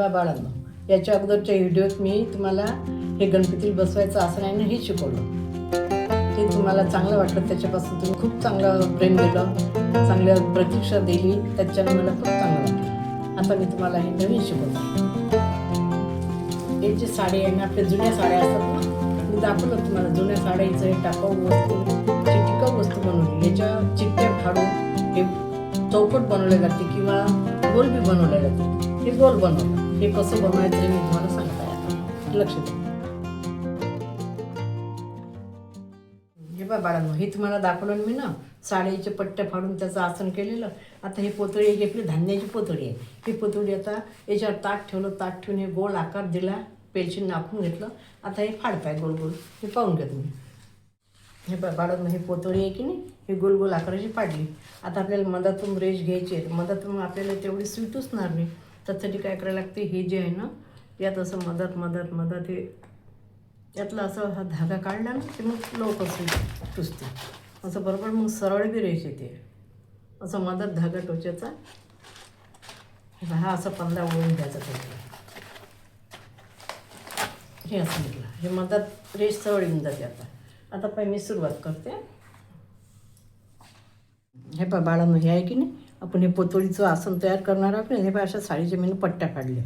बा बाळांनो, याच्या अगोदरच्या व्हिडिओत मी तुम्हाला हे गणपती बसवायचं आसन आहे ना हे शिकवलं. ते तुम्हाला चांगलं वाटलं, त्याच्यापासून तुम्ही खूप चांगलं प्रेम दिलं, चांगल्या प्रतीक्षा दिली, त्याच्यानं मला खूप चांगलं वाटलं. आता मी तुम्हाला हे नवीन शिकवतो. हे जे साडी आहे ना, आपल्या जुन्या साड्या असतात ना, मी दाखवलं तुम्हाला जुन्या साड्यांचं हे टाकाऊ वस्तू, टिकाऊ वस्तू बनवली. याच्या चिठ्ठ्या फाडून हे चौकट बनवले जाते किंवा गोल बी बनवले जाते. हे गोल बनवलं. हे कसं बनवायचं हे मी तुम्हाला सांगताय. आता लक्ष द्या. हे बा बाळांनो, हे तुम्हाला दाखवलं मी ना, साडीचे पट्ट्या फाडून त्याचं आसन केलेलं. आता ही पोतळी एक आपली धान्याची पोतळी आहे. ही पोतळी आता याच्यावर ताट ठेवलं, ताट ठेवून हे गोल आकार दिला, पेलशीन नापून घेतलं. आता हे फाडताय गोल गोल, हे पाहून घ्या तुम्ही. हे बाळांनो, ही पोतळी आहे की नाही, हे गोल गोल आकाराची पाडली. आता आपल्याला मधातून रेष घ्यायची आहे. मधातून आपल्याला तेवढी सुई टुचणार नाही. त्यासाठी काय करायला लागते, हे जे आहे ना, यात असं मधात हे यातला असं हा धागा काढला ना, की मग लवकर सुई टुचते. असं बरोबर मग सरळ बी रेष येते. असं मधात धागा टोचायचा, हा असा पंधा ओळून द्यायचा त्याच्यावर. हे असं म्हटलं, हे मधात रेष सरळ येऊन जाते. आता मी सुरुवात करते. हे बाळांनो, हे आहे की नाही, आपण हे पोतळीचं आसन तयार करणार आहोत. हे अशा साडीच्या मी पट्ट्या फाडल्या.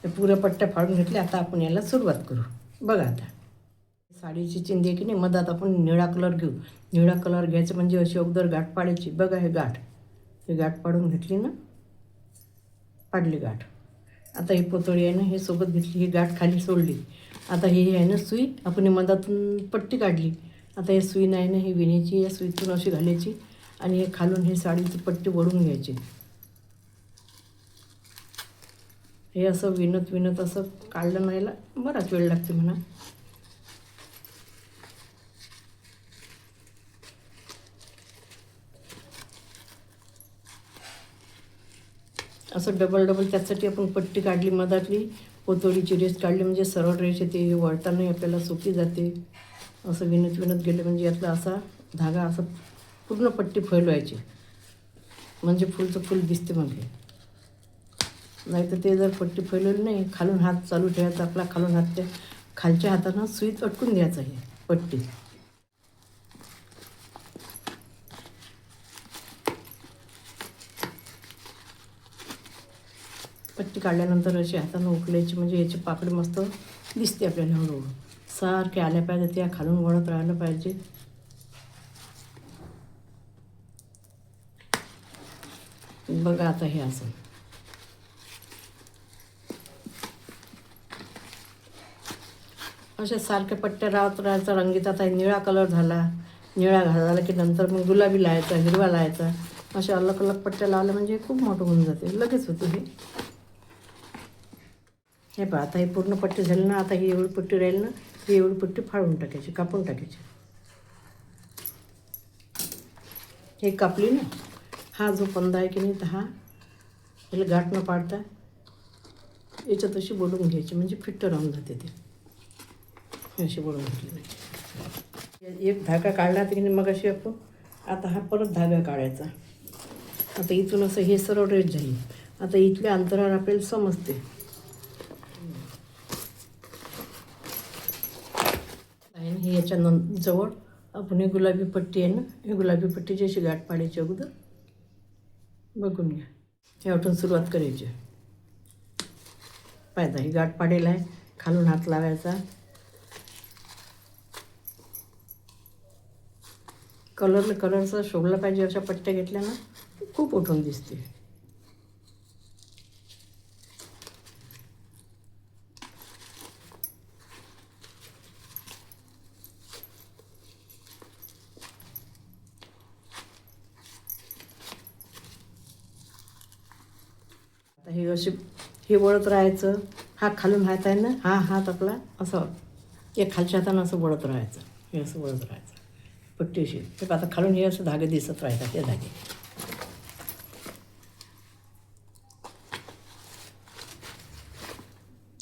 हे पुऱ्या पट्ट्या फाडून घेतल्या. आता आपण याला सुरुवात करू. बघा, आता साडीची चिंदी आहे की नाही, मधात आपण निळा कलर घेऊ. निळा कलर घ्यायचं म्हणजे अशी अगोदर गाठ पाडायची. बघा, हे गाठ पाडून घेतली ना, पाडली गाठ. आता ही पोतळी आहे ना, हे सोबत घेतली, ही गाठ खाली सोडली. आता ही आहे ना सुई, आपण मधातून पट्टी काढली. आता हे सुई नाही ना, ही विणीची, या सुईतून अशी घालायची आणि हे खालून हे साडीची पट्टी वळून घ्यायची. हे असं विणत असं काढलं नाहीला बराच वेळ लागते म्हणा. असं डबल त्यासाठी आपण पट्टी काढली, मधातली पोतळीची रेष काढली म्हणजे सरळ रेष येते. वळतानाही आपल्याला सोपी जाते. असं विणत गेलं म्हणजे यातला असा धागा असं पूर्ण पट्टी फैलवायची, म्हणजे फुलचं फुल दिसते. मग हे नाही तर ते जर पट्टी फैलवली नाही, खालून हात चालू ठेवायचा आपला. खालून हात त्या खालच्या हातानं सुईत अटकून द्यायचं हे पट्टी. पट्टी काढल्यानंतर अशी हातानं उकलायची म्हणजे याची पाकळी मस्त दिसते आपल्याला. हळूहळू सारखे आल्या पाहिजे, त्या खालून वळत राहायला पाहिजे. बघा, आता हे असं अशा सारख्या पट्ट्या राहायचा रंगीत. आता निळा कलर झाला, निळा झाला की नंतर मग गुलाबी लावायचा, हिरवा लावायचा. अशा अलग पट्ट्या लावल्या म्हणजे खूप मोठं होऊन जाते, लगेच होते हे. हे पहा, आता हे पूर्ण पट्टी झाली ना. आता ही एवढी पट्टी राहील ना, ही एवढी पट्टी फाडून टाकायची, कापून टाकायची. हे कापली ना, हा जो पंधा आहे की नाही, तर हा याला गाठ न पाडता याच्यात अशी बोलून घ्यायची म्हणजे फिट्ट राहून जाते. ते अशी बोलून घेतली नाही. एक धागा काढला की नाही मग अशी आपण. आता हा परत धागा काढायचा. आता इथून असं हे सरळ रेष झाली. आता इथल्या अंतरावर आपल्याला समजते. हे याच्या जवळ आपण हे गुलाबी पट्टी आहे ना, हे गुलाबी पट्टीची अशी गाठ पाडायची अगोदर. बघून घ्या, हे वाटून सुरुवात करायची. पाहिजे ही गाठ पाडेल आहे, खालून हात लावायचा. कलरचा शोभला पाहिजे अशा पट्ट्या घेतल्या ना, खूप उठून दिसते. हे असे हे वळत राहायचं. हा खालून हात आहे ना, हा हात आपला असं एक खालच्या हातानं असं वळत राहायचं. हे असं वळत राहायचं पट्टी अशी. तर आता खालून हे असं धागे दिसत राहतात, हे धागे.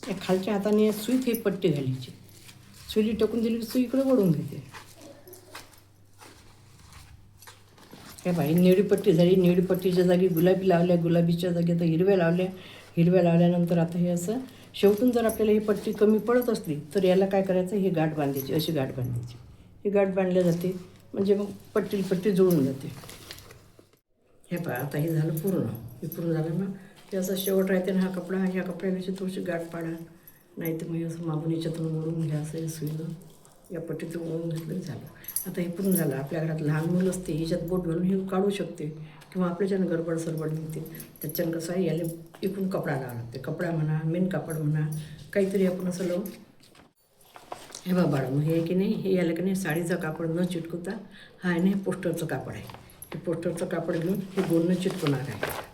या खालच्या हाताने सुईत ही पट्टी घालायची. सुई टाकून दिली की सुई इकडे वळून घेते. हे बाई निळी पट्टी झाली. निळी पट्टीच्या जागी गुलाबी लावल्या, गुलाबीच्या जागी आता हिरव्या लावल्या. हिरव्या लावल्यानंतर आता हे असं शेवटून जर आपल्याला ही पट्टी कमी पडत असली तर याला काय करायचं, ही गाठ बांधायची, अशी गाठ बांधायची. ही गाठ बांधल्या जाते म्हणजे मग पट्टी जुळून जाते. हे पहा आता हे झालं पूर्ण. हे पूर्ण झालं ना, हे असं शेवट राहते ना हा कपडा, ह्या कपड्यापेक्षा थोडीशी गाठ पाडा, नाही तर मग असं मागून याच्यातून ओढून घ्या, असं सुईनं या पट्टीतून ओढून घेतलं झालं. आता हे पूर्ण झालं. आपल्या घरात लहान मुलं असते, ह्याच्यात बोट घालून हे काढू शकते किंवा आपल्याच्यानं गडबड सरबड निघते. त्याच्यानं कसं आहे, याला इकडून कपडा लावा लागते. कपडा म्हणा, मेन कापड म्हणा, काहीतरी आपण असं लावून. हे बा बाळा, मग हे की नाही, हे याला की नाही साडीचं कापड न चिटकवता हा आहे ना, हे पोस्टरचं कापड आहे. हे पोस्टरचं कापड घेऊन हे गोंद चिटकवणार आहे.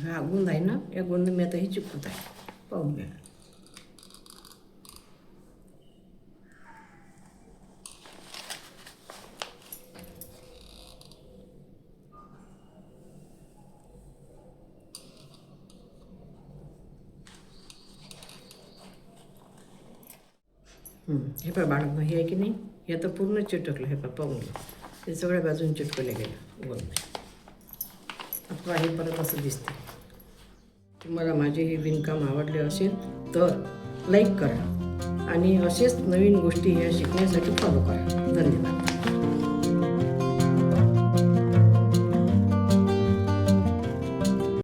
हा गोंद आहे ना, या गोंद मी आता हे चिटकवत आहे, पाहून घ्या. हे पहा बाळा, हे आहे की नाही, हे आता पूर्ण चिटकलं. हे पहा, पाहून घ्या, हे सगळ्या बाजून चिटकवले गेलं गोंद. आता हे परत असं दिसते. तुम्हाला माझे हे विणकाम आवडले असेल तर लाईक करा आणि असेच नवीन गोष्टी ह्या शिकण्यासाठी फॉलो करा.